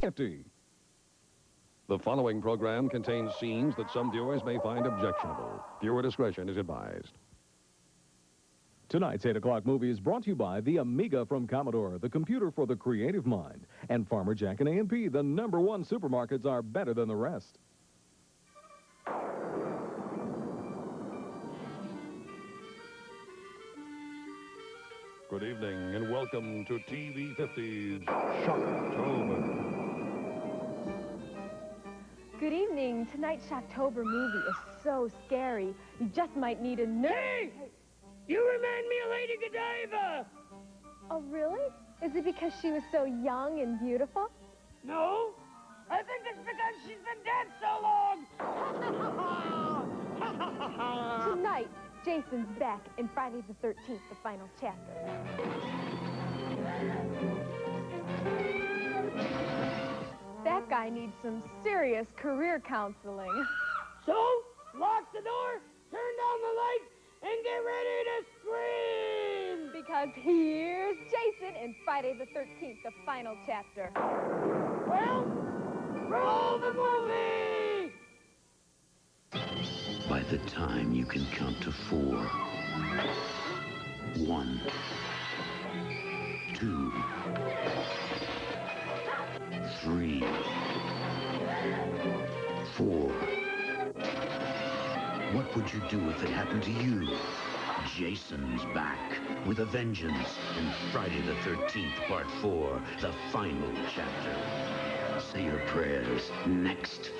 50. The following program contains scenes that some viewers may find objectionable. Viewer discretion is advised. Tonight's 8 o'clock movie is brought to you by the Amiga from Commodore, the computer for the creative mind. And Farmer Jack and A&P, the #1 supermarkets are better than the rest. Good evening and welcome to TV 50's Shocktober. Good evening. Tonight's Shocktober movie is so scary. You just might need a nurse. Hey! You remind me of Lady Godiva! Oh, really? Is it because she was so young and beautiful? No, I think it's because she's been dead so long! Tonight, Jason's back in Friday the 13th, the final chapter. That guy needs some serious career counseling. So, lock the door, turn down the lights, and get ready to scream! Because here's Jason in Friday the 13th, the final chapter. Well, roll the movie! By the time you can count to 4, 1, 2, 3, 4. What would you do if it happened to you? Jason's back with a vengeance in Friday the 13th, Part 4, the final chapter. Say your prayers next.